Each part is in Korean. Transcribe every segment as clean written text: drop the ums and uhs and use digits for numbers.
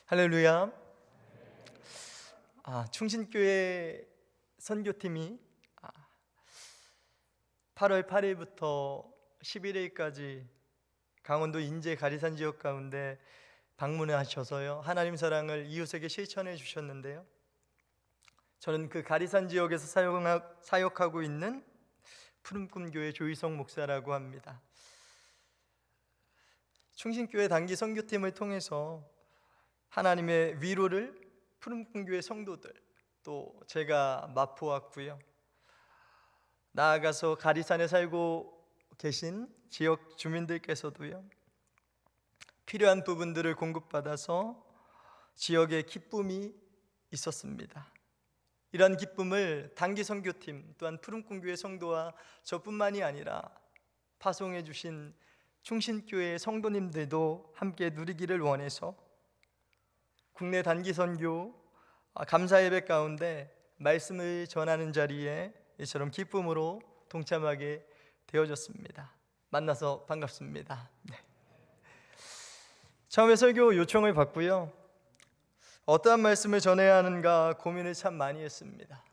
할렐루야. 충신교회 선교팀이 8월 8일부터 11일까지 강원도 인제 가리산 지역 가운데 방문을 하셔서요, 하나님 사랑을 이웃에게 실천해 주셨는데요, 저는 그 가리산 지역에서 사역하고 있는 푸른꿈교회 조희성 목사라고 합니다. 충신교회 단기 선교팀을 통해서 하나님의 위로를 푸른꿈교회 성도들, 또 제가 맛보았고요, 나아가서 가리산에 살고 계신 지역 주민들께서도요, 필요한 부분들을 공급받아서 지역에 기쁨이 있었습니다. 이러한 기쁨을 단기 선교팀 또한 푸른꿈교회 성도와 저뿐만이 아니라 파송해 주신 충신교회 성도님들도 함께 누리기를 원해서 국내 단기 선교 감사 예배 가운데 말씀을 전하는 자리에 이처럼 기쁨으로 동참하게 되어졌습니다. 만나서 반갑습니다. 처음에 설교 요청을 받고요, 어떠한 말씀을 전해야 하는가 고민을 참 많이 했습니다.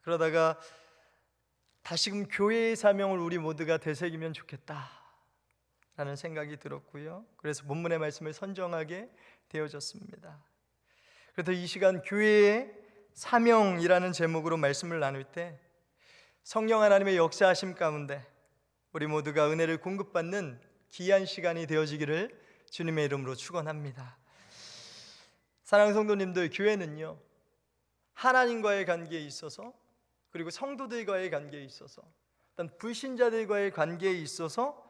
그러다가 다시금 교회의 사명을 우리 모두가 되새기면 좋겠다 라는 생각이 들었고요, 그래서 본문의 말씀을 선정하게 되어졌습니다. 그래서 이 시간 교회의 사명이라는 제목으로 말씀을 나눌 때 성령 하나님의 역사하심 가운데 우리 모두가 은혜를 공급받는 귀한 시간이 되어지기를 주님의 이름으로 축원합니다. 사랑하는 성도님들, 교회는요, 하나님과의 관계에 있어서, 그리고 성도들과의 관계에 있어서, 어떤 불신자들과의 관계에 있어서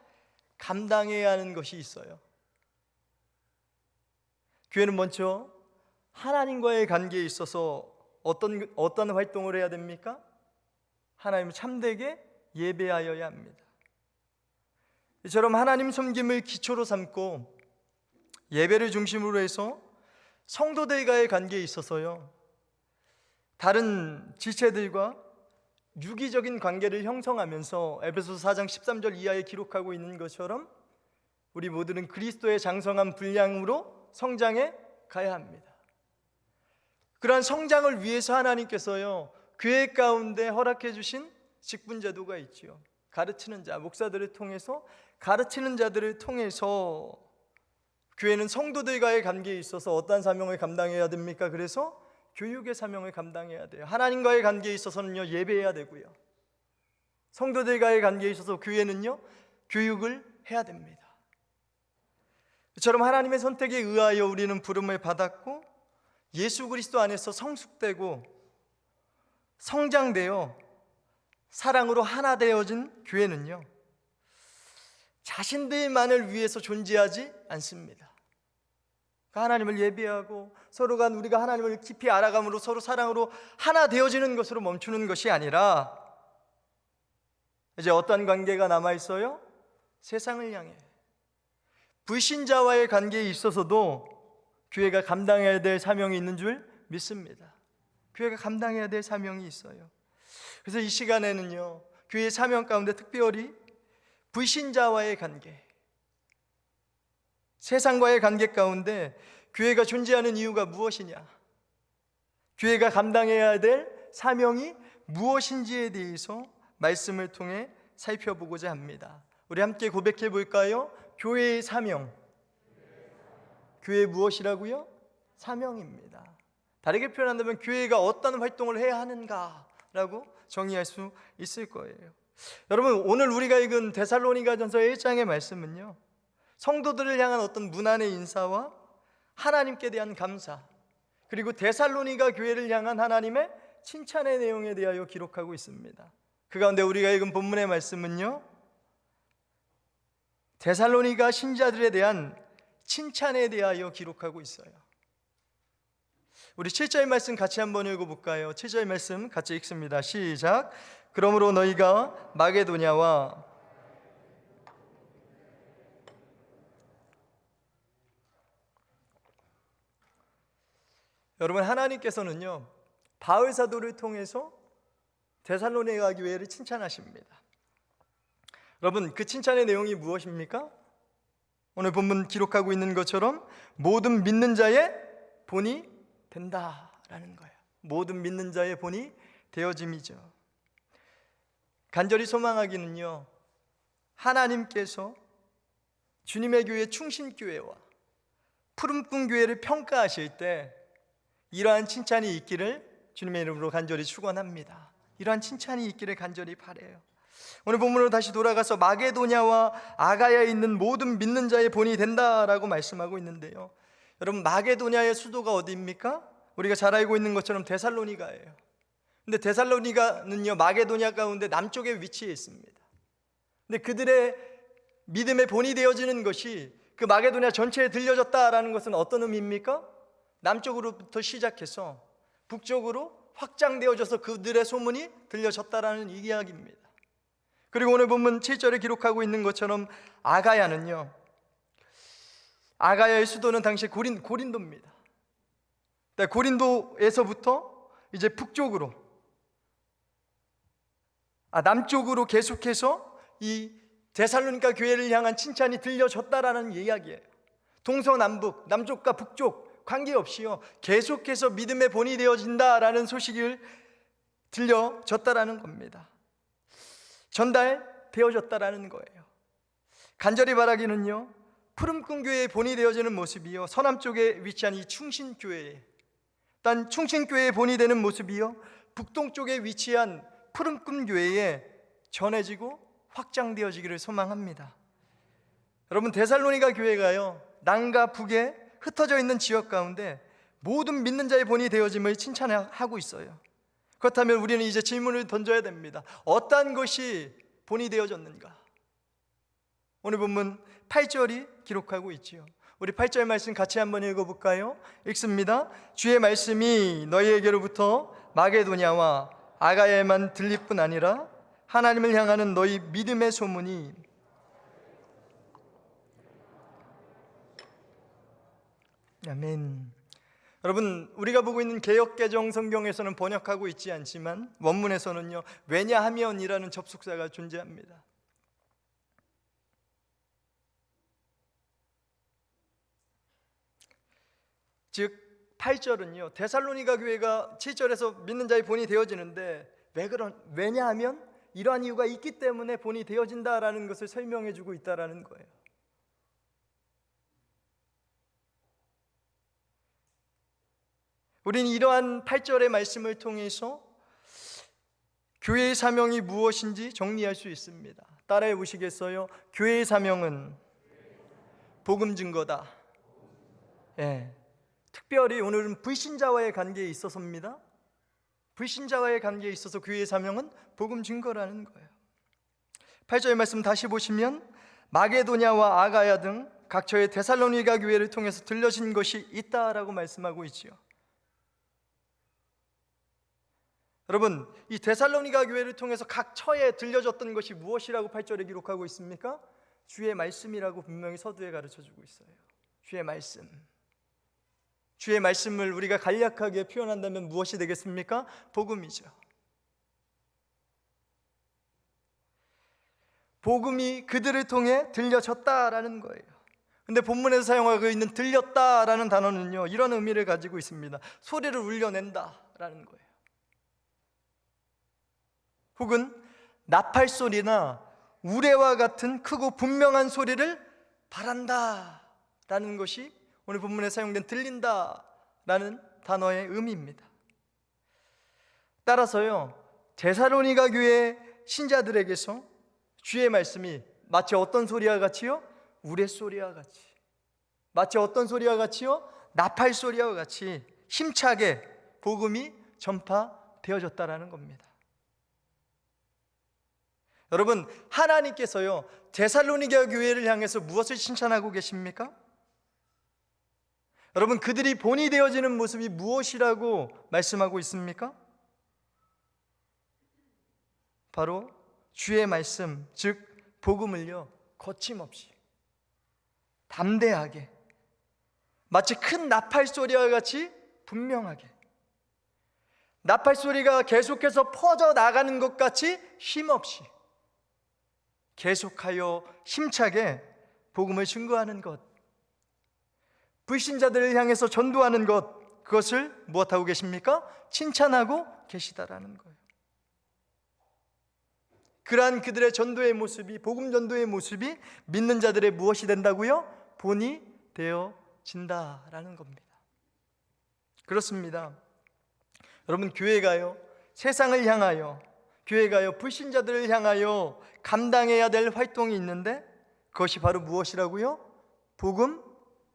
감당해야 하는 것이 있어요. 교회는 먼저 하나님과의 관계에 있어서 어떤 활동을 해야 됩니까? 하나님을 참되게 예배하여야 합니다. 이처럼 하나님 섬김을 기초로 삼고 예배를 중심으로 해서 성도들과의 관계에 있어서요, 다른 지체들과 유기적인 관계를 형성하면서 에베소서 4장 13절 이하에 기록하고 있는 것처럼 우리 모두는 그리스도의 장성한 분량으로 성장해 가야 합니다. 그러한 성장을 위해서 하나님께서요, 교회 가운데 허락해 주신 직분제도가 있지요. 가르치는 자, 목사들을 통해서, 가르치는 자들을 통해서 교회는 성도들과의 관계에 있어서 어떤 사명을 감당해야 됩니까? 그래서 교육의 사명을 감당해야 돼요. 하나님과의 관계에 있어서는요, 예배해야 되고요, 성도들과의 관계에 있어서 교회는요, 교육을 해야 됩니다. 이처럼 하나님의 선택에 의하여 우리는 부름을 받았고 예수 그리스도 안에서 성숙되고 성장되어 사랑으로 하나 되어진 교회는요, 자신들만을 위해서 존재하지 않습니다. 하나님을 예배하고 서로가 우리가 하나님을 깊이 알아감으로 서로 사랑으로 하나 되어지는 것으로 멈추는 것이 아니라 이제 어떤 관계가 남아있어요? 세상을 향해 불신자와의 관계에 있어서도 교회가 감당해야 될 사명이 있는 줄 믿습니다. 교회가 감당해야 될 사명이 있어요. 그래서 이 시간에는요, 교회의 사명 가운데 특별히 불신자와의 관계, 세상과의 관계 가운데 교회가 존재하는 이유가 무엇이냐, 교회가 감당해야 될 사명이 무엇인지에 대해서 말씀을 통해 살펴보고자 합니다. 우리 함께 고백해 볼까요? 교회의 사명. 교회 무엇이라고요? 사명입니다. 다르게 표현한다면 교회가 어떤 활동을 해야 하는가라고 정의할 수 있을 거예요. 여러분, 오늘 우리가 읽은 데살로니가전서 1장의 말씀은요, 성도들을 향한 어떤 문안의 인사와 하나님께 대한 감사, 그리고 데살로니가 교회를 향한 하나님의 칭찬의 내용에 대하여 기록하고 있습니다. 그 가운데 우리가 읽은 본문의 말씀은요, 데살로니가 신자들에 대한 칭찬에 대하여 기록하고 있어요. 우리 7절 말씀 같이 한번 읽어볼까요? 7절 말씀 같이 읽습니다. 시작. 그러므로 너희가 마게도냐와 여러분, 하나님께서는요, 바울 사도를 통해서 데살로니가 교회를 칭찬하십니다. 여러분, 그 칭찬의 내용이 무엇입니까? 오늘 본문 기록하고 있는 것처럼 모든 믿는 자의 본이 된다라는 거예요. 모든 믿는 자의 본이 되어짐이죠. 간절히 소망하기는요, 하나님께서 주님의 교회 충신교회와 푸른꿈 교회를 평가하실 때 이러한 칭찬이 있기를 주님의 이름으로 간절히 축원합니다. 이러한 칭찬이 있기를 간절히 바라요. 오늘 본문으로 다시 돌아가서 마게도냐와 아가야에 있는 모든 믿는 자의 본이 된다라고 말씀하고 있는데요, 여러분, 마게도냐의 수도가 어디입니까? 우리가 잘 알고 있는 것처럼 데살로니가예요. 근데 데살로니가는요, 마게도냐 가운데 남쪽에 위치해 있습니다. 근데 그들의 믿음의 본이 되어지는 것이 그 마게도냐 전체에 들려졌다라는 것은 어떤 의미입니까? 남쪽으로부터 시작해서 북쪽으로 확장되어져서 그들의 소문이 들려졌다라는 이야기입니다. 그리고 오늘 본문 7절에 기록하고 있는 것처럼 아가야는요, 아가야의 수도는 당시 고린도입니다. 고린도에서부터 이제 북쪽으로, 남쪽으로 계속해서 이 데살로니가 교회를 향한 칭찬이 들려졌다라는 이야기예요. 동서남북, 남쪽과 북쪽 관계없이요, 계속해서 믿음의 본이 되어진다라는 소식을 들려졌다라는 겁니다. 전달되어졌다라는 거예요. 간절히 바라기는요, 푸른꿈 교회의 본이 되어지는 모습이요, 서남쪽에 위치한 이 충신교회에, 단 충신교회의 본이 되는 모습이요, 북동쪽에 위치한 푸른꿈 교회에 전해지고 확장되어지기를 소망합니다. 여러분, 데살로니가 교회가요, 남과 북에 흩어져 있는 지역 가운데 모든 믿는 자의 본이 되어짐을 칭찬하고 있어요. 그렇다면 우리는 이제 질문을 던져야 됩니다. 어떠한 것이 본이 되어졌는가? 오늘 본문 8절이 기록하고 있지요. 우리 8절 말씀 같이 한번 읽어볼까요? 읽습니다. 주의 말씀이 너희에게로부터 마게도냐와 아가야에만 들릴 뿐 아니라 하나님을 향하는 너희 믿음의 소문이, 아멘. 여러분, 우리가 보고 있는 개역개정 성경에서는 번역하고 있지 않지만 원문에서는요, 왜냐하면이라는 접속사가 존재합니다. 즉 8절은요, 데살로니가 교회가 7절에서 믿는 자의 본이 되어지는데 왜냐하면 이러한 이유가 있기 때문에 본이 되어진다라는 것을 설명해 주고 있다라는 거예요. 우리는 이러한 8절의 말씀을 통해서 교회의 사명이 무엇인지 정리할 수 있습니다. 따라해 보시겠어요? 교회의 사명은 복음 증거다. 예. 특별히 오늘은 불신자와의 관계에 있어서입니다. 불신자와의 관계에 있어서 교회의 사명은 복음 증거라는 거예요. 8절 말씀 다시 보시면 마게도냐와 아가야 등 각처의 데살로니가 교회를 통해서 들려진 것이 있다라고 말씀하고 있지요. 여러분, 이 데살로니가 교회를 통해서 각 처에 들려졌던 것이 무엇이라고 8절에 기록하고 있습니까? 주의 말씀이라고 분명히 서두에 가르쳐주고 있어요. 주의 말씀. 주의 말씀을 우리가 간략하게 표현한다면 무엇이 되겠습니까? 복음이죠. 복음이 그들을 통해 들려졌다라는 거예요. 근데 본문에서 사용하고 있는 들렸다라는 단어는요, 이런 의미를 가지고 있습니다. 소리를 울려낸다라는 거예요. 혹은 나팔소리나 우레와 같은 크고 분명한 소리를 바란다라는 것이 오늘 본문에 사용된 들린다라는 단어의 의미입니다. 따라서요, 데살로니가 교회 신자들에게서 주의 말씀이 마치 어떤 소리와 같이요? 우레소리와 같이, 마치 어떤 소리와 같이요? 나팔소리와 같이 힘차게 복음이 전파되어졌다라는 겁니다. 여러분, 하나님께서요, 데살로니가 교회를 향해서 무엇을 칭찬하고 계십니까? 여러분, 그들이 본이 되어지는 모습이 무엇이라고 말씀하고 있습니까? 바로 주의 말씀, 즉 복음을요, 거침없이 담대하게, 마치 큰 나팔 소리와 같이 분명하게, 나팔 소리가 계속해서 퍼져 나가는 것 같이 쉼없이 계속하여 힘차게 복음을 증거하는 것, 불신자들을 향해서 전도하는 것, 그것을 무엇하고 계십니까? 칭찬하고 계시다라는 거예요. 그러한 그들의 전도의 모습이, 복음 전도의 모습이 믿는 자들의 무엇이 된다고요? 본이 되어진다라는 겁니다. 그렇습니다. 여러분, 교회가요, 세상을 향하여, 교회가요, 불신자들을 향하여 감당해야 될 활동이 있는데, 그것이 바로 무엇이라고요? 복음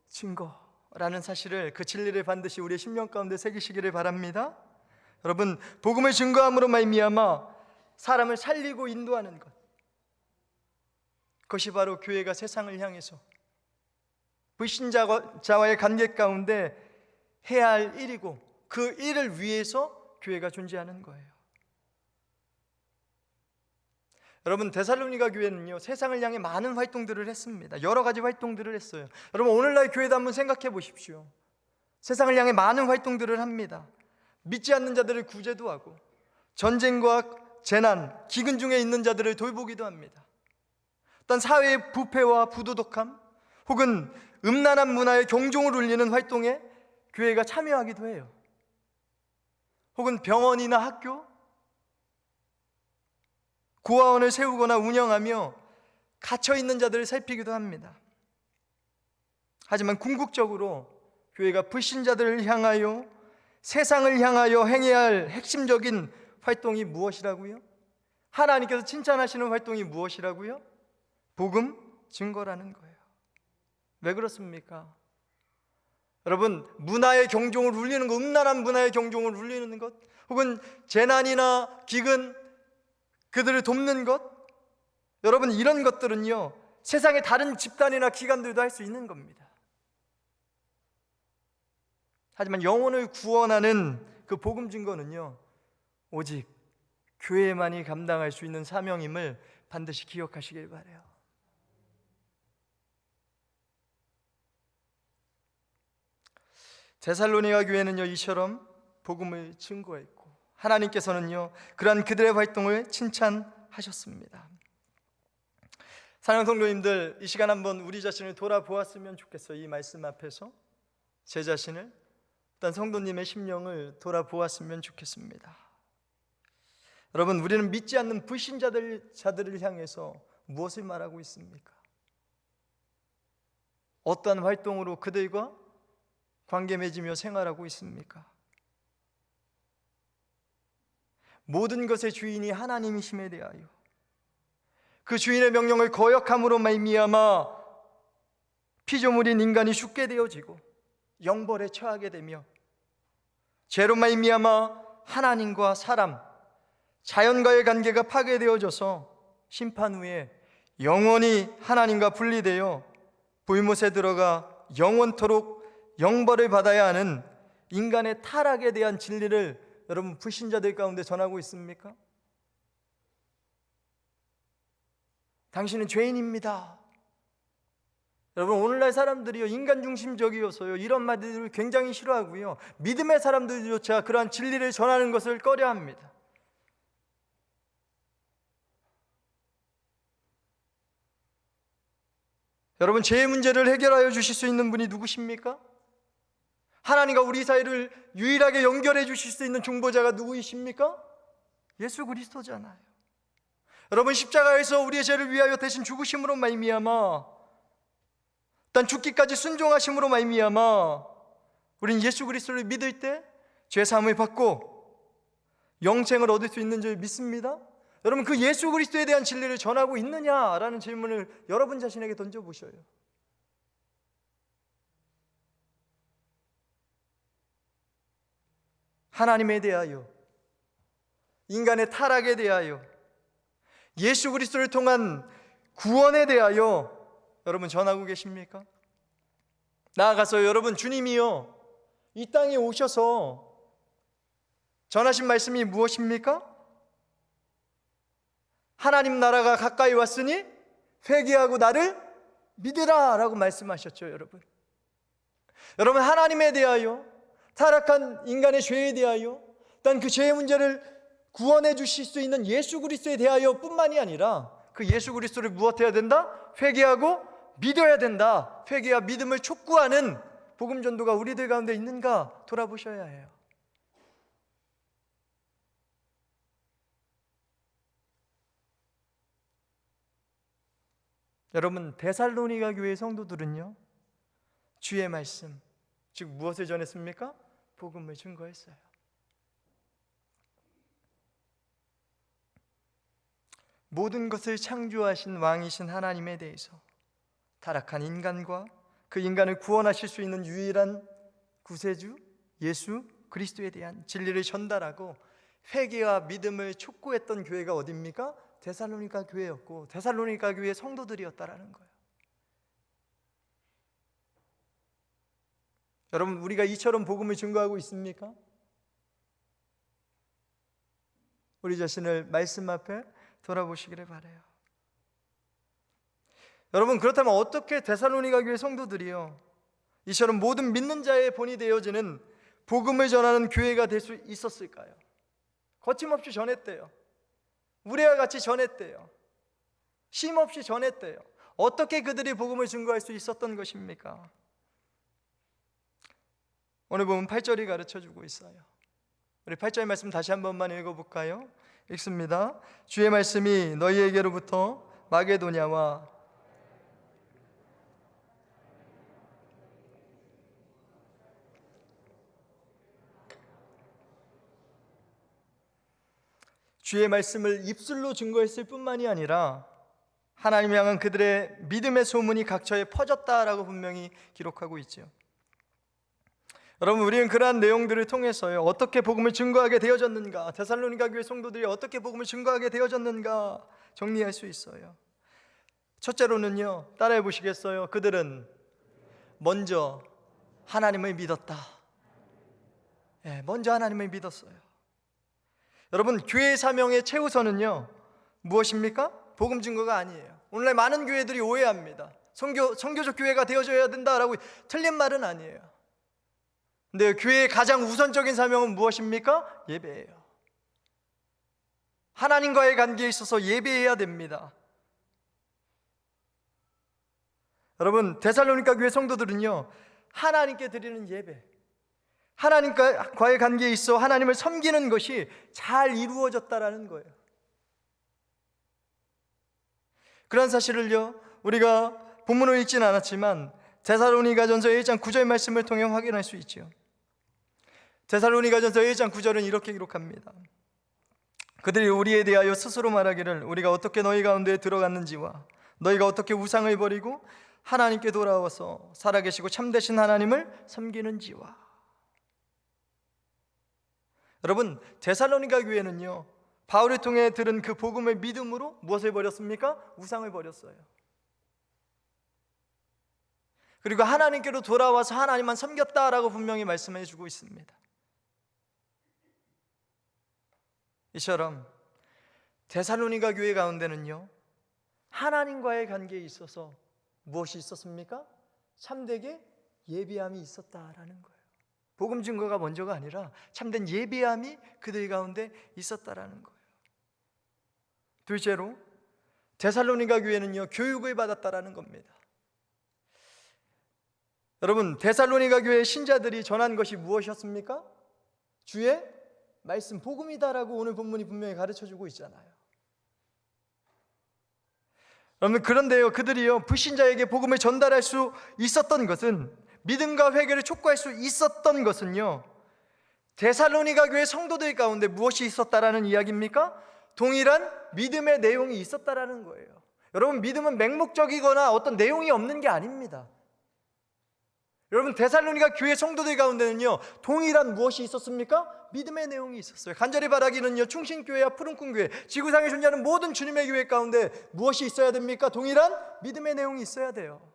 증거라는 사실을, 그 진리를 반드시 우리의 심령 가운데 새기시기를 바랍니다. 여러분, 복음을 증거함으로 말미암아 사람을 살리고 인도하는 것, 그것이 바로 교회가 세상을 향해서 불신자와의 관계 가운데 해야 할 일이고, 그 일을 위해서 교회가 존재하는 거예요. 여러분, 데살로니가 교회는요, 세상을 향해 많은 활동들을 했습니다. 여러 가지 활동들을 했어요. 여러분, 오늘날 교회도 한번 생각해 보십시오. 세상을 향해 많은 활동들을 합니다. 믿지 않는 자들을 구제도 하고, 전쟁과 재난, 기근 중에 있는 자들을 돌보기도 합니다. 어떤 사회의 부패와 부도덕함, 혹은 음란한 문화의 경종을 울리는 활동에 교회가 참여하기도 해요. 혹은 병원이나 학교, 고아원을 세우거나 운영하며 갇혀있는 자들을 살피기도 합니다. 하지만 궁극적으로 교회가 불신자들을 향하여, 세상을 향하여 행해야 할 핵심적인 활동이 무엇이라고요? 하나님께서 칭찬하시는 활동이 무엇이라고요? 복음 증거라는 거예요. 왜 그렇습니까? 여러분, 문화의 경종을 울리는 것, 음란한 문화의 경종을 울리는 것, 혹은 재난이나 기근, 그들을 돕는 것, 여러분, 이런 것들은요, 세상의 다른 집단이나 기관들도 할 수 있는 겁니다. 하지만 영혼을 구원하는 그 복음 증거는요, 오직 교회만이 감당할 수 있는 사명임을 반드시 기억하시길 바라요. 데살로니가 교회는요, 이처럼 복음을 증거했고, 하나님께서는요, 그러한 그들의 활동을 칭찬하셨습니다. 사랑하는 성도님들, 이 시간 한번 우리 자신을 돌아보았으면 좋겠어요. 이 말씀 앞에서 제 자신을, 어떤 성도님의 심령을 돌아보았으면 좋겠습니다. 여러분, 우리는 믿지 않는 불신자들을 향해서 무엇을 말하고 있습니까? 어떠한 활동으로 그들과 관계 맺으며 생활하고 있습니까? 모든 것의 주인이 하나님이심에 대하여, 그 주인의 명령을 거역함으로 말미암아 피조물인 인간이 죽게 되어지고 영벌에 처하게 되며, 죄로 말미암아 하나님과 사람, 자연과의 관계가 파괴되어져서 심판 후에 영원히 하나님과 분리되어 불못에 들어가 영원토록 영벌을 받아야 하는 인간의 타락에 대한 진리를 여러분, 불신자들 가운데 전하고 있습니까? 당신은 죄인입니다. 여러분, 오늘날 사람들이요, 인간 중심적이어서요, 이런 말들을 굉장히 싫어하고요, 믿음의 사람들조차 그러한 진리를 전하는 것을 꺼려합니다. 여러분, 죄의 문제를 해결하여 주실 수 있는 분이 누구십니까? 하나님과 우리 사이를 유일하게 연결해 주실 수 있는 중보자가 누구이십니까? 예수 그리스도잖아요. 여러분, 십자가에서 우리의 죄를 위하여 대신 죽으심으로 말미암아, 단 죽기까지 순종하심으로 말미암아 우리는 예수 그리스도를 믿을 때 죄 사함을 받고 영생을 얻을 수 있는 줄 믿습니다. 여러분, 그 예수 그리스도에 대한 진리를 전하고 있느냐라는 질문을 여러분 자신에게 던져보셔요. 하나님에 대하여, 인간의 타락에 대하여, 예수 그리스도를 통한 구원에 대하여 여러분 전하고 계십니까? 나아가서 여러분, 주님이요, 이 땅에 오셔서 전하신 말씀이 무엇입니까? 하나님 나라가 가까이 왔으니 회개하고 나를 믿으라 라고 말씀하셨죠. 여러분, 하나님에 대하여, 타락한 인간의 죄에 대하여, 또한 그 죄의 문제를 구원해 주실 수 있는 예수 그리스도에 대하여 뿐만이 아니라 그 예수 그리스도를 무엇해야 된다? 회개하고 믿어야 된다. 회개와 믿음을 촉구하는 복음 전도가 우리들 가운데 있는가 돌아보셔야 해요. 여러분, 데살로니가 교회 성도들은요, 주의 말씀, 즉 무엇을 전했습니까? 복음을 증거했어요. 모든 것을 창조하신 왕이신 하나님에 대해서, 타락한 인간과 그 인간을 구원하실 수 있는 유일한 구세주 예수 그리스도에 대한 진리를 전달하고 회개와 믿음을 촉구했던 교회가 어디입니까? 데살로니가 교회였고 데살로니가 교회 성도들이었다라는 거예요. 여러분, 우리가 이처럼 복음을 증거하고 있습니까? 우리 자신을 말씀 앞에 돌아보시기를 바라요. 여러분, 그렇다면 어떻게 데살로니가 교회 성도들이요, 이처럼 모든 믿는 자의 본이 되어지는 복음을 전하는 교회가 될 수 있었을까요? 거침없이 전했대요. 우리와 같이 전했대요. 쉼없이 전했대요. 어떻게 그들이 복음을 증거할 수 있었던 것입니까? 오늘 보면 8절이 가르쳐주고 있어요. 우리 8절 말씀 다시 한 번만 읽어볼까요? 읽습니다. 주의 말씀이 너희에게로부터 마게도냐와 주의 말씀을 입술로 증거했을 뿐만이 아니라 하나님을 향한 그들의 믿음의 소문이 각처에 퍼졌다라고 분명히 기록하고 있죠. 여러분, 우리는 그러한 내용들을 통해서요, 어떻게 복음을 증거하게 되어졌는가, 데살로니가 교회 성도들이 어떻게 복음을 증거하게 되어졌는가 정리할 수 있어요. 첫째로는요, 따라해 보시겠어요? 그들은 먼저 하나님을 믿었다. 먼저 하나님을 믿었어요. 여러분, 교회의 사명의 최우선은요 무엇입니까? 복음 증거가 아니에요. 오늘날 많은 교회들이 오해합니다. 선교적 교회가 되어져야 된다라고. 틀린 말은 아니에요. 근데 교회의 가장 우선적인 사명은 무엇입니까? 예배예요. 하나님과의 관계에 있어서 예배해야 됩니다. 여러분, 데살로니가 교회 성도들은요, 하나님께 드리는 예배, 하나님과의 관계에 있어 하나님을 섬기는 것이 잘 이루어졌다라는 거예요. 그런 사실을요, 우리가 본문을 읽지는 않았지만 데살로니가전서 1장 9절 말씀을 통해 확인할 수 있죠. 데살로니가전서 1장 9절은 이렇게 기록합니다. 그들이 우리에 대하여 스스로 말하기를 우리가 어떻게 너희 가운데 들어갔는지와 너희가 어떻게 우상을 버리고 하나님께 돌아와서 살아계시고 참되신 하나님을 섬기는지와. 여러분, 데살로니가 교회는요, 바울을 통해 들은 그 복음의 믿음으로 무엇을 버렸습니까? 우상을 버렸어요. 그리고 하나님께로 돌아와서 하나님만 섬겼다라고 분명히 말씀해 주고 있습니다. 이처럼 데살로니가 교회 가운데는요, 하나님과의 관계에 있어서 무엇이 있었습니까? 참되게 예비함이 있었다라는 거예요. 복음 증거가 먼저가 아니라 참된 예비함이 그들 가운데 있었다라는 거예요. 둘째로 데살로니가 교회는요, 교육을 받았다라는 겁니다. 여러분, 데살로니가 교회 신자들이 전한 것이 무엇이었습니까? 주의 말씀, 복음이다라고 오늘 본문이 분명히 가르쳐주고 있잖아요. 여러분, 그런데요, 그들이요, 불신자에게 복음을 전달할 수 있었던 것은, 믿음과 회개를 촉구할 수 있었던 것은요, 데살로니가 교회 성도들 가운데 무엇이 있었다라는 이야기입니까? 동일한 믿음의 내용이 있었다라는 거예요. 여러분, 믿음은 맹목적이거나 어떤 내용이 없는 게 아닙니다. 여러분, 데살로니가 교회 성도들 가운데는요, 동일한 무엇이 있었습니까? 믿음의 내용이 있었어요. 간절히 바라기는요, 충신교회와 푸른꿈교회, 지구상에 존재하는 모든 주님의 교회 가운데 무엇이 있어야 됩니까? 동일한 믿음의 내용이 있어야 돼요.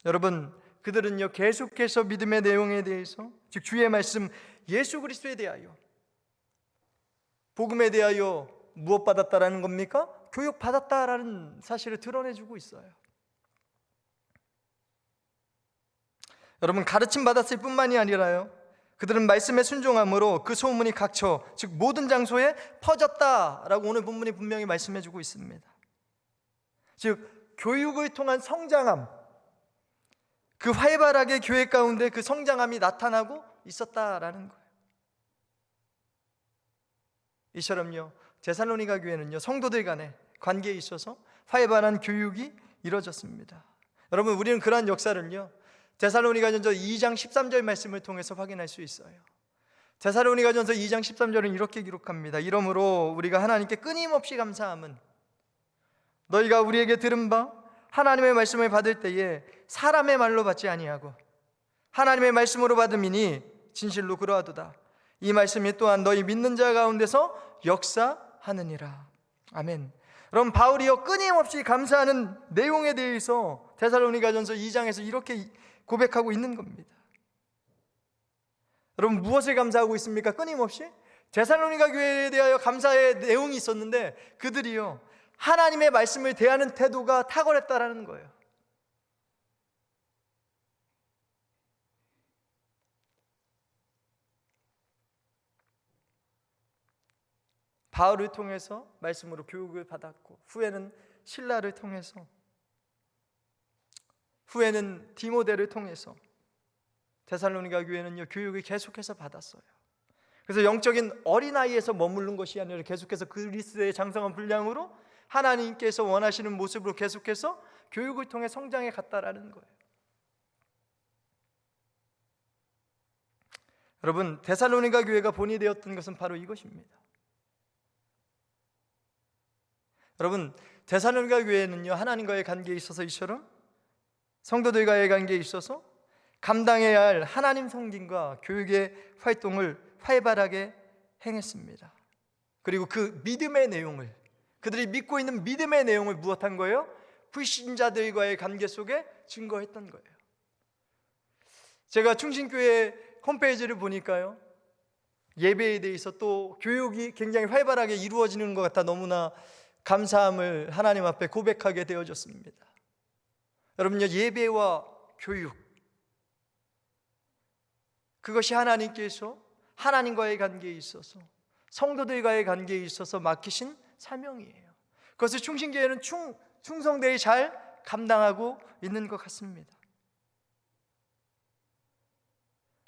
여러분, 그들은요, 계속해서 믿음의 내용에 대해서, 즉 주의 말씀 예수 그리스도에 대하여, 복음에 대하여 무엇 받았다라는 겁니까? 교육 받았다라는 사실을 드러내주고 있어요. 여러분, 가르침 받았을 뿐만이 아니라요, 그들은 말씀에 순종함으로 그 소문이 각처, 즉 모든 장소에 퍼졌다라고 오늘 본문이 분명히 말씀해주고 있습니다. 즉 교육을 통한 성장함, 그 활발하게 교회 가운데 그 성장함이 나타나고 있었다라는 거예요. 이처럼요, 데살로니가 교회는요, 성도들 간의 관계에 있어서 활발한 교육이 이루어졌습니다. 여러분, 우리는 그러한 역사를요, 데살로니가전서 2장 13절 말씀을 통해서 확인할 수 있어요. 데살로니가전서 2장 13절은 이렇게 기록합니다. 이러므로 우리가 하나님께 끊임없이 감사함은 너희가 우리에게 들은 바 하나님의 말씀을 받을 때에 사람의 말로 받지 아니하고 하나님의 말씀으로 받음이니 진실로 그러하도다. 이 말씀이 또한 너희 믿는 자 가운데서 역사하느니라. 아멘. 그럼 바울이요, 끊임없이 감사하는 내용에 대해서 데살로니가전서 2장에서 이렇게 고백하고 있는 겁니다. 여러분, 무엇을 감사하고 있습니까? 끊임없이 데살로니가 교회에 대하여 감사의 내용이 있었는데 그들이요, 하나님의 말씀을 대하는 태도가 탁월했다라는 거예요. 바울을 통해서 말씀으로 교육을 받았고, 후에는 실라를 통해서, 후에는 디모데를 통해서 데살로니가 교회는요, 교육을 계속해서 받았어요. 그래서 영적인 어린아이에서 머무른 것이 아니라 계속해서 그리스도의 장성한 분량으로 하나님께서 원하시는 모습으로 계속해서 교육을 통해 성장해 갔다라는 거예요. 여러분, 데살로니가 교회가 본이 되었던 것은 바로 이것입니다. 여러분, 데살로니가 교회는요, 하나님과의 관계에 있어서 이처럼 성도들과의 관계에 있어서 감당해야 할 하나님 섬김과 교육의 활동을 활발하게 행했습니다. 그리고 그 믿음의 내용을, 그들이 믿고 있는 믿음의 내용을 무엇한 거예요? 불신자들과의 관계 속에 증거했던 거예요. 제가 충신교회 홈페이지를 보니까요, 예배에 대해서 또 교육이 굉장히 활발하게 이루어지는 것 같아 너무나 감사함을 하나님 앞에 고백하게 되어졌습니다. 여러분요, 예배와 교육, 그것이 하나님께서 하나님과의 관계에 있어서 성도들과의 관계에 있어서 맡기신 사명이에요. 그것을 충신교회는 충성되이 잘 감당하고 있는 것 같습니다.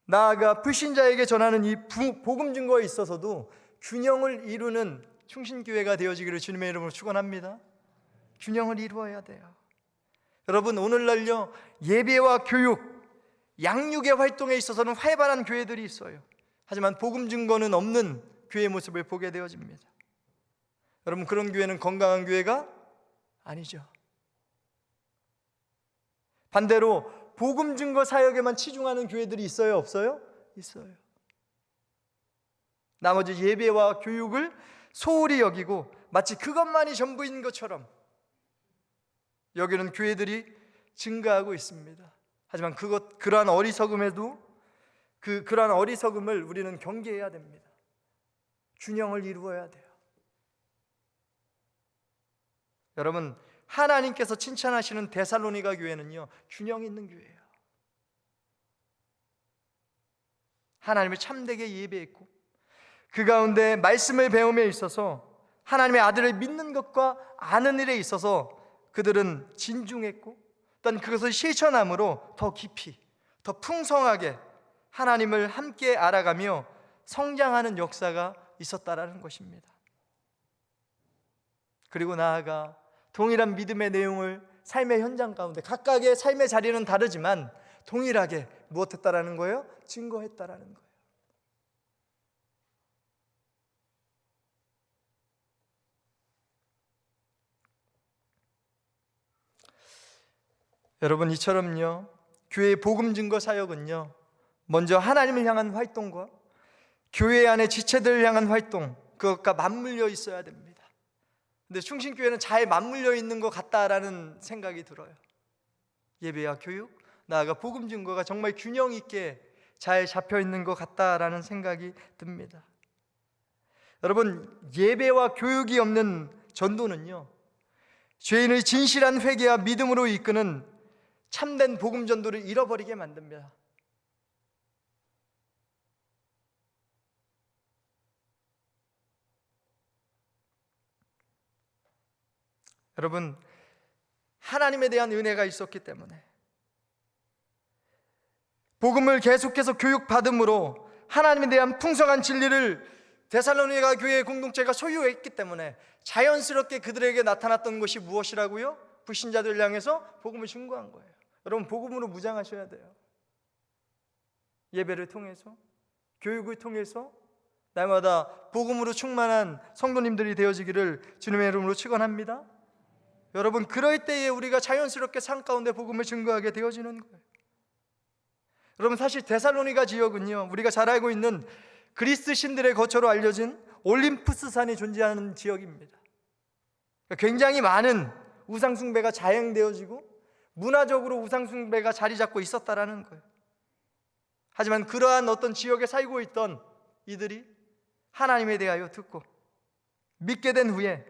나아가 불신자에게 전하는 이 복음 증거에 있어서도 균형을 이루는 충신교회가 되어지기를 주님의 이름으로 축원합니다. 균형을 이루어야 돼요. 여러분, 오늘날요, 예배와 교육, 양육의 활동에 있어서는 활발한 교회들이 있어요. 하지만 복음 증거는 없는 교회의 모습을 보게 되어집니다. 여러분, 그런 교회는 건강한 교회가 아니죠. 반대로 복음 증거 사역에만 치중하는 교회들이 있어요, 없어요? 있어요. 나머지 예배와 교육을 소홀히 여기고 마치 그것만이 전부인 것처럼 여기는 교회들이 증가하고 있습니다. 하지만 그러한 어리석음에도 그러한 어리석음을 우리는 경계해야 됩니다. 균형을 이루어야 돼요. 여러분, 하나님께서 칭찬하시는 데살로니가 교회는요, 균형 있는 교회예요. 하나님을 참되게 예배했고 그 가운데 말씀을 배움에 있어서 하나님의 아들을 믿는 것과 아는 일에 있어서 그들은 진중했고 또한 그것을 실천함으로 더 깊이, 더 풍성하게 하나님을 함께 알아가며 성장하는 역사가 있었다라는 것입니다. 그리고 나아가 동일한 믿음의 내용을 삶의 현장 가운데, 각각의 삶의 자리는 다르지만 동일하게 무엇했다라는 거예요? 증거했다라는 거예요. 여러분, 이처럼요, 교회의 복음 증거 사역은요, 먼저 하나님을 향한 활동과 교회 안의 지체들을 향한 활동, 그것과 맞물려 있어야 됩니다. 근데 충신교회는 잘 맞물려 있는 것 같다라는 생각이 들어요. 예배와 교육, 나아가 복음 증거가 정말 균형 있게 잘 잡혀 있는 것 같다라는 생각이 듭니다. 여러분, 예배와 교육이 없는 전도는요, 죄인의 진실한 회개와 믿음으로 이끄는 참된 복음 전도를 잃어버리게 만듭니다. 여러분, 하나님에 대한 은혜가 있었기 때문에, 복음을 계속해서 교육받음으로 하나님에 대한 풍성한 진리를 데살로니가 교회의 공동체가 소유했기 때문에 자연스럽게 그들에게 나타났던 것이 무엇이라고요? 불신자들을 향해서 복음을 증거한 거예요. 여러분, 복음으로 무장하셔야 돼요. 예배를 통해서, 교육을 통해서 날마다 복음으로 충만한 성도님들이 되어지기를 주님의 이름으로 축원합니다. 여러분, 그럴 때에 우리가 자연스럽게 삶 가운데 복음을 증거하게 되어지는 거예요. 여러분, 사실 데살로니가 지역은요, 우리가 잘 알고 있는 그리스 신들의 거처로 알려진 올림푸스 산이 존재하는 지역입니다. 굉장히 많은 우상숭배가 자행되어지고 문화적으로 우상숭배가 자리 잡고 있었다라는 거예요. 하지만 그러한 어떤 지역에 살고 있던 이들이 하나님에 대하여 듣고 믿게 된 후에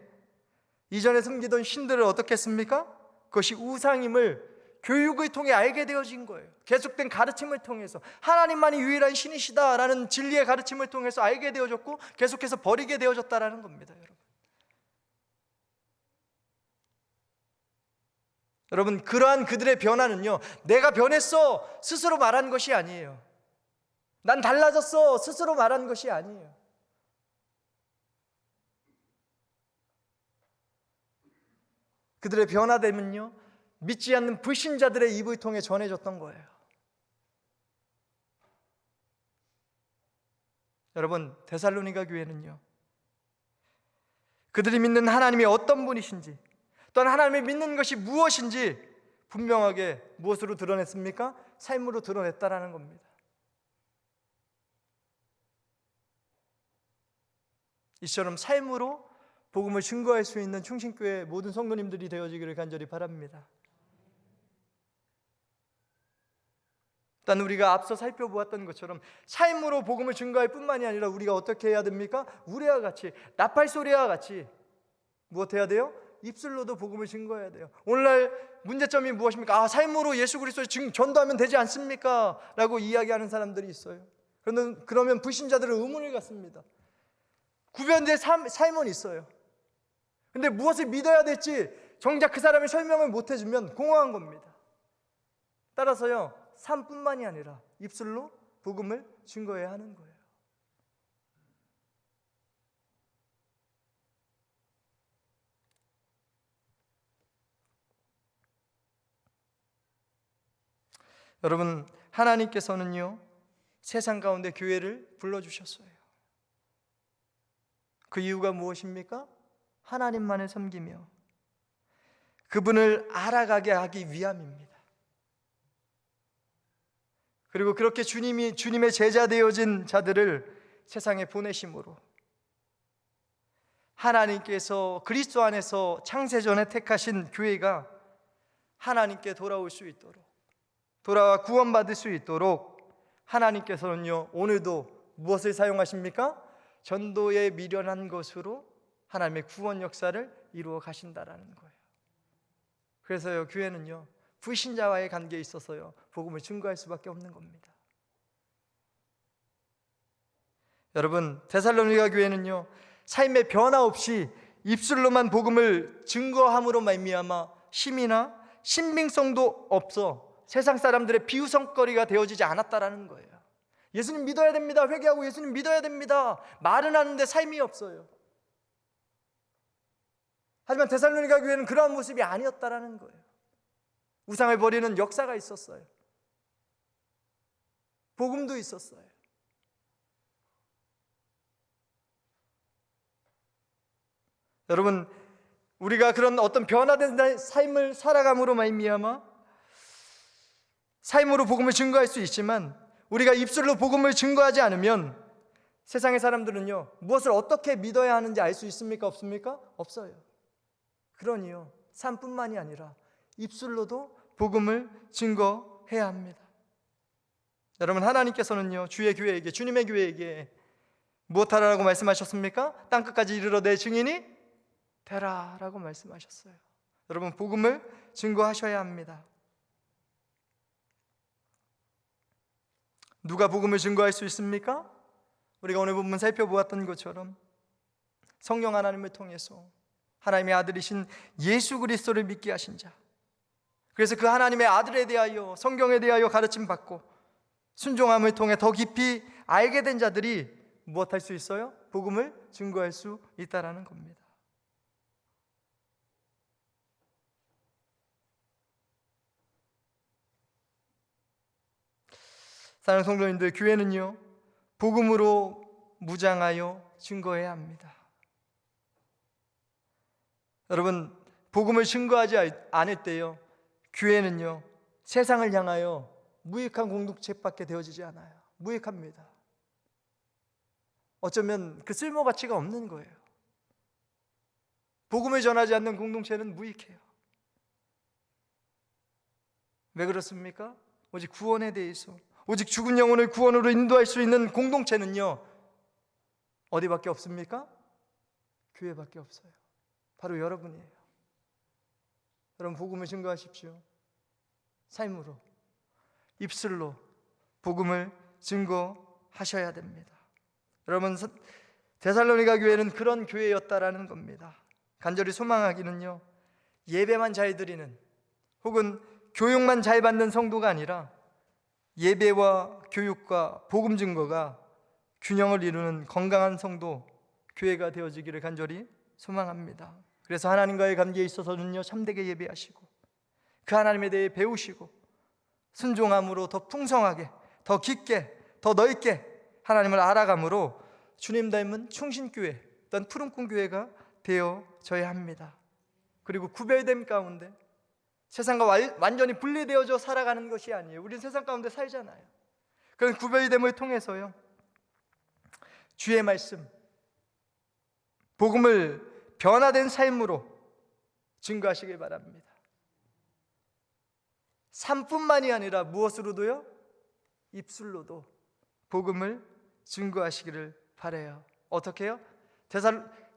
이전에 섬기던 신들을 어떻게 했습니까? 그것이 우상임을 교육을 통해 알게 되어진 거예요. 계속된 가르침을 통해서 하나님만이 유일한 신이시다라는 진리의 가르침을 통해서 알게 되어졌고 계속해서 버리게 되어졌다라는 겁니다. 여러분, 그러한 그들의 변화는요, 내가 변했어 스스로 말한 것이 아니에요. 난 달라졌어 스스로 말한 것이 아니에요. 그들의 변화됨은요, 믿지 않는 불신자들의 입을 통해 전해졌던 거예요. 여러분, 데살로니가 교회는요, 그들이 믿는 하나님이 어떤 분이신지, 또한 하나님이 믿는 것이 무엇인지 분명하게 무엇으로 드러냈습니까? 삶으로 드러냈다라는 겁니다. 이처럼 삶으로 복음을 증거할 수 있는 충신교회 모든 성도님들이 되어지기를 간절히 바랍니다. 일단 우리가 앞서 살펴보았던 것처럼 삶으로 복음을 증거할 뿐만이 아니라 우리가 어떻게 해야 됩니까? 우리와 같이, 나팔소리와 같이 무엇해야 돼요? 입술로도 복음을 증거해야 돼요. 오늘날 문제점이 무엇입니까? 삶으로 예수 그리스도의 전도하면 되지 않습니까? 라고 이야기하는 사람들이 있어요. 그러면 불신자들은 의문을 갖습니다. 구별된 삶은 있어요. 근데 무엇을 믿어야 될지 정작 그 사람이 설명을 못 해주면 공허한 겁니다. 따라서요, 삶뿐만이 아니라 입술로 복음을 증거해야 하는 거예요. 여러분, 하나님께서는요, 세상 가운데 교회를 불러주셨어요. 그 이유가 무엇입니까? 하나님만을 섬기며 그분을 알아가게 하기 위함입니다. 그리고 그렇게 주님의 제자 되어진 자들을 세상에 보내심으로 하나님께서 그리스도 안에서 창세전에 택하신 교회가 하나님께 돌아올 수 있도록, 돌아와 구원받을 수 있도록 하나님께서는요, 오늘도 무엇을 사용하십니까? 전도에 미련한 것으로 하나님의 구원 역사를 이루어 가신다라는 거예요. 그래서요, 교회는요, 불신자와의 관계에 있어서요, 복음을 증거할 수밖에 없는 겁니다. 여러분, 데살로니가 교회는요, 삶의 변화 없이 입술로만 복음을 증거함으로 말미암아 힘이나 신빙성도 없어 세상 사람들의 비웃음거리가 되어지지 않았다라는 거예요. 예수님 믿어야 됩니다. 회개하고 예수님 믿어야 됩니다. 말은 하는데 삶이 없어요. 하지만 데살로니가 교회는 그러한 모습이 아니었다라는 거예요. 우상을 버리는 역사가 있었어요. 복음도 있었어요. 여러분, 우리가 그런 어떤 변화된 삶을 살아감으로 말미암아 삶으로 복음을 증거할 수 있지만, 우리가 입술로 복음을 증거하지 않으면 세상의 사람들은요, 무엇을 어떻게 믿어야 하는지 알 수 있습니까? 없습니까? 없어요. 그러니요, 삶뿐만이 아니라 입술로도 복음을 증거해야 합니다. 여러분, 하나님께서는요, 주의 교회에게, 주님의 교회에게 무엇하라고 말씀하셨습니까? 땅끝까지 이르러 내 증인이 되라 라고 말씀하셨어요. 여러분, 복음을 증거하셔야 합니다. 누가 복음을 증거할 수 있습니까? 우리가 오늘 본문 살펴보았던 것처럼 성령 하나님을 통해서 하나님의 아들이신 예수 그리스도를 믿게 하신 자, 그래서 그 하나님의 아들에 대하여, 성경에 대하여 가르침 받고 순종함을 통해 더 깊이 알게 된 자들이 무엇할 수 있어요? 복음을 증거할 수 있다라는 겁니다. 사랑하는 성도님들, 교회는요, 복음으로 무장하여 증거해야 합니다. 여러분, 복음을 증거하지 않을 때요, 교회는요, 세상을 향하여 무익한 공동체밖에 되어지지 않아요. 무익합니다. 어쩌면 그 쓸모 가치가 없는 거예요. 복음을 전하지 않는 공동체는 무익해요. 왜 그렇습니까? 오직 구원에 대해서, 오직 죽은 영혼을 구원으로 인도할 수 있는 공동체는요, 어디밖에 없습니까? 교회밖에 없어요. 바로 여러분이에요. 여러분, 복음을 증거하십시오. 삶으로, 입술로 복음을 증거하셔야 됩니다. 여러분, 데살로니가 교회는 그런 교회였다라는 겁니다. 간절히 소망하기는요, 예배만 잘 드리는, 혹은 교육만 잘 받는 성도가 아니라 예배와 교육과 복음 증거가 균형을 이루는 건강한 성도, 교회가 되어지기를 간절히 소망합니다. 그래서 하나님과의 관계에 있어서는요, 참되게 예배하시고 그 하나님에 대해 배우시고 순종함으로 더 풍성하게, 더 깊게, 더 넓게 하나님을 알아감으로 주님 닮은 충신교회, 또한 푸른꿈 교회가 되어져야 합니다. 그리고 구별됨 가운데 세상과 완전히 분리되어져 살아가는 것이 아니에요. 우리는 세상 가운데 살잖아요. 그런 구별됨을 통해서요, 주의 말씀, 복음을 변화된 삶으로 증거하시길 바랍니다. 삶뿐만이 아니라 무엇으로도요? 입술로도 복음을 증거하시기를 바라요. 어떻게 해요?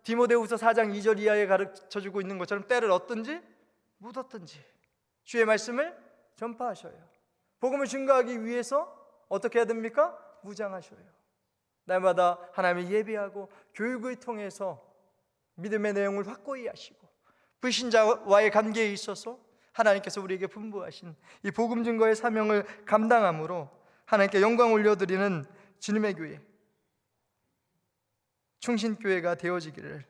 디모데후서 4장 2절 이하에 가르쳐주고 있는 것처럼 때를 얻든지 묻었든지 주의 말씀을 전파하셔요. 복음을 증거하기 위해서 어떻게 해야 됩니까? 무장하셔요. 날마다 하나님을 예배하고 교육을 통해서 믿음의 내용을 확고히 하시고 불신자와의 관계에 있어서 하나님께서 우리에게 분부하신 이 복음 증거의 사명을 감당함으로 하나님께 영광 올려드리는 주님의 교회, 충신교회가 되어지기를,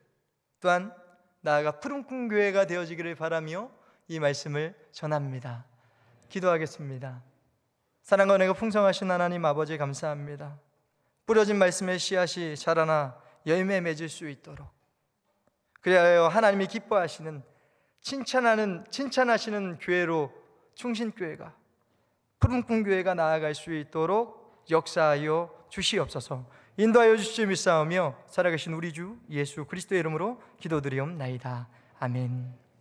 또한 나아가 푸른꿈 교회가 되어지기를 바라며 이 말씀을 전합니다. 기도하겠습니다. 사랑과 은혜가 풍성하신 하나님 아버지, 감사합니다. 뿌려진 말씀의 씨앗이 자라나 열매 맺을 수 있도록, 그리하여 하나님이 기뻐하시는 칭찬하시는 교회로 충신교회가, 푸른꿈 교회가 나아갈 수 있도록 역사하여 주시옵소서. 인도하여 주시며 믿사오며 살아계신 우리 주 예수 그리스도의 이름으로 기도드리옵나이다. 아멘.